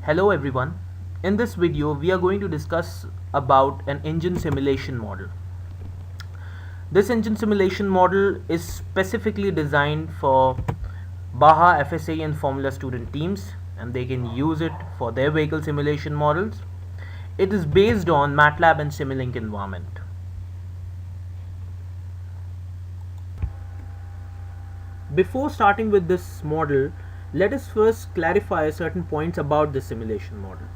Hello everyone. In this video we are going to discuss about an engine simulation model. This engine simulation model is specifically designed for Baja FSA and Formula student teams and they can use it for their vehicle simulation models. It is based on MATLAB and Simulink environment. Before starting with this model, let us first clarify certain points about this simulation model.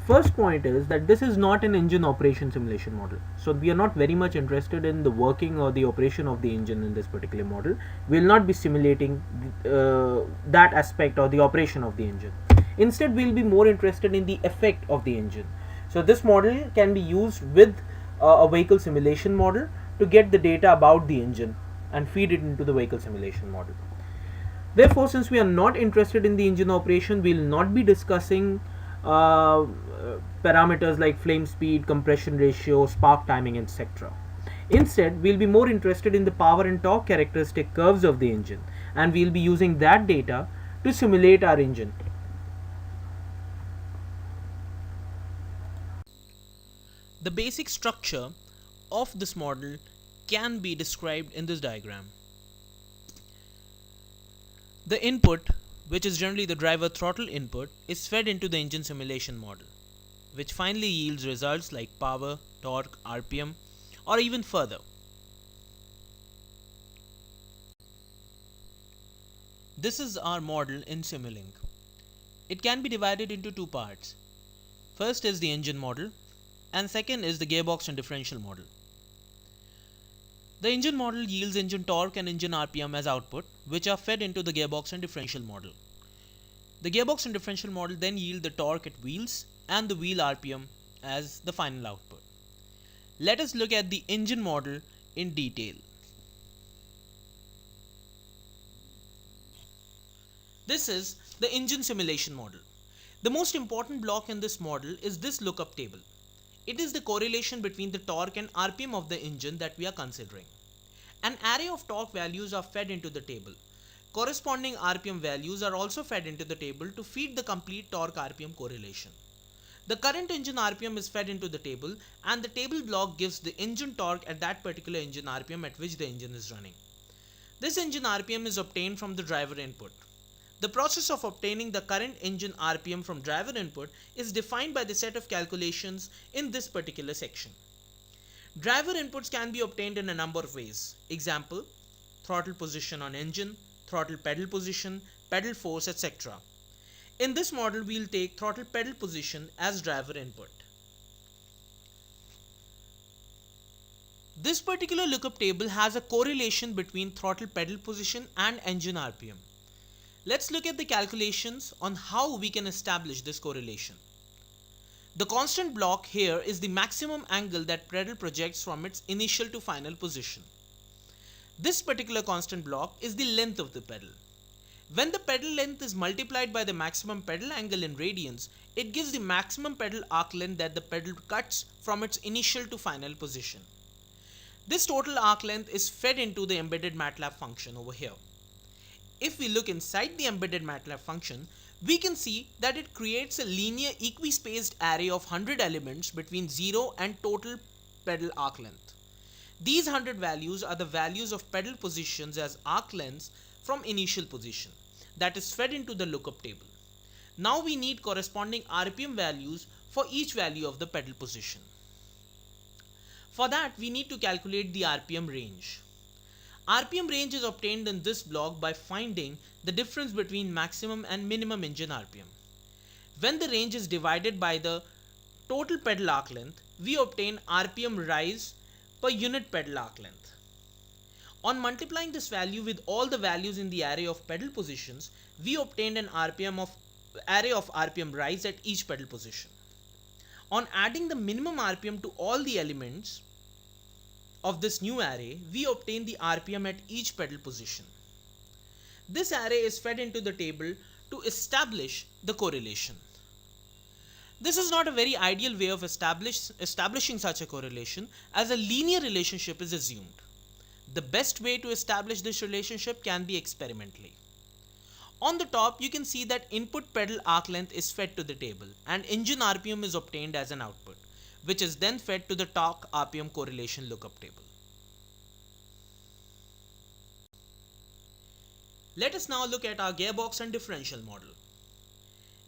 First point is that this is not an engine operation simulation model. So we are not very much interested in the working or the operation of the engine in this particular model. We will not be simulating that aspect or the operation of the engine. Instead, we will be more interested in the effect of the engine. So this model can be used with a vehicle simulation model to get the data about the engine and feed it into the vehicle simulation model. Therefore, since we are not interested in the engine operation, we will not be discussing parameters like flame speed, compression ratio, spark timing, etc. Instead, we'll be more interested in the power and torque characteristic curves of the engine, and we'll be using that data to simulate our engine. The basic structure of this model can be described in this diagram. The input, which is generally the driver throttle input, is fed into the engine simulation model, which finally yields results like power, torque, RPM, or even further. This is our model in Simulink. It can be divided into two parts. First is the engine model, and second is the gearbox and differential model. The engine model yields engine torque and engine RPM as output, which are fed into the gearbox and differential model. The gearbox and differential model then yield the torque at wheels and the wheel RPM as the final output. Let us look at the engine model in detail. This is the engine simulation model. The most important block in this model is this lookup table. It is the correlation between the torque and RPM of the engine that we are considering. An array of torque values are fed into the table. Corresponding RPM values are also fed into the table to feed the complete torque RPM correlation. The current engine RPM is fed into the table, and the table block gives the engine torque at that particular engine RPM at which the engine is running. This engine RPM is obtained from the driver input. The process of obtaining the current engine RPM from driver input is defined by the set of calculations in this particular section. Driver inputs can be obtained in a number of ways. Example, throttle position on engine, throttle pedal position, pedal force, etc. In this model, we will take throttle pedal position as driver input. This particular lookup table has a correlation between throttle pedal position and engine RPM. Let's look at the calculations on how we can establish this correlation. The constant block here is the maximum angle that pedal projects from its initial to final position. This particular constant block is the length of the pedal. When the pedal length is multiplied by the maximum pedal angle in radians, it gives the maximum pedal arc length that the pedal cuts from its initial to final position. This total arc length is fed into the embedded MATLAB function over here. If we look inside the embedded MATLAB function, we can see that it creates a linear equispaced array of 100 elements between 0 and total pedal arc length. These 100 values are the values of pedal positions as arc lengths from initial position that is fed into the lookup table. Now we need corresponding RPM values for each value of the pedal position. For that, we need to calculate the RPM range. RPM range is obtained in this block by finding the difference between maximum and minimum engine RPM. When the range is divided by the total pedal arc length, we obtain RPM rise per unit pedal arc length. On multiplying this value with all the values in the array of pedal positions, we obtained an array of RPM rise at each pedal position. On adding the minimum RPM to all the elements of this new array, we obtain the RPM at each pedal position. This array is fed into the table to establish the correlation. This is not a very ideal way of establishing such a correlation, as a linear relationship is assumed. The best way to establish this relationship can be experimentally. On the top, you can see that input pedal arc length is fed to the table and engine RPM is obtained as an output, which is then fed to the torque RPM correlation lookup table. Let us now look at our gearbox and differential model.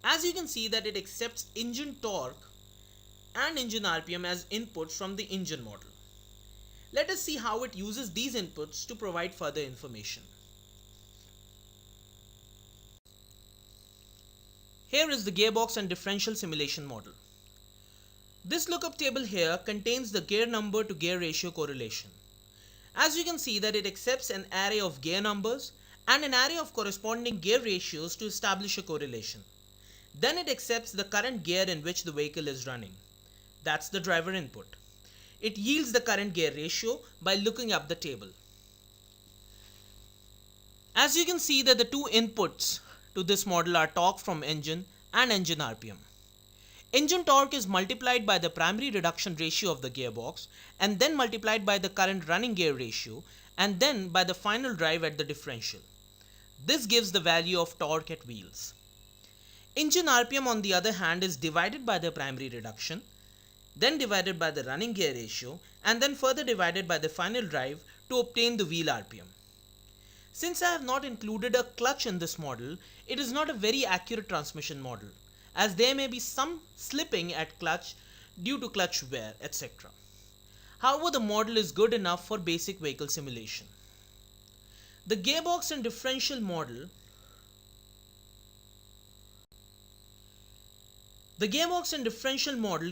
As you can see that it accepts engine torque and engine RPM as inputs from the engine model. Let us see how it uses these inputs to provide further information. Here is the gearbox and differential simulation model. This lookup table here contains the gear number to gear ratio correlation. As you can see that it accepts an array of gear numbers and an array of corresponding gear ratios to establish a correlation. Then it accepts the current gear in which the vehicle is running. That's the driver input. It yields the current gear ratio by looking up the table. As you can see that the two inputs to this model are torque from engine and engine RPM. Engine torque is multiplied by the primary reduction ratio of the gearbox and then multiplied by the current running gear ratio and then by the final drive at the differential. This gives the value of torque at wheels. Engine RPM on the other hand is divided by the primary reduction, then divided by the running gear ratio and then further divided by the final drive to obtain the wheel RPM. Since I have not included a clutch in this model, it is not a very accurate transmission model, as there may be some slipping at clutch due to clutch wear, etc. However, the model is good enough for basic vehicle simulation. The gearbox and differential model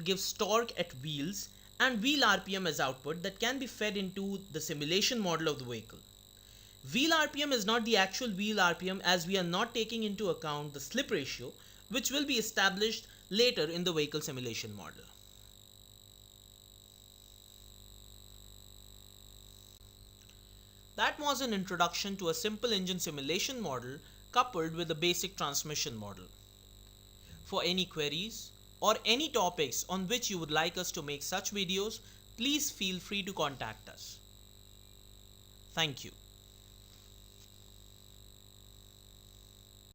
gives torque at wheels and wheel RPM as output that can be fed into the simulation model of the vehicle. Wheel RPM is not the actual wheel RPM as we are not taking into account the slip ratio, which will be established later in the vehicle simulation model. That was an introduction to a simple engine simulation model coupled with a basic transmission model. For any queries or any topics on which you would like us to make such videos, please feel free to contact us. Thank you.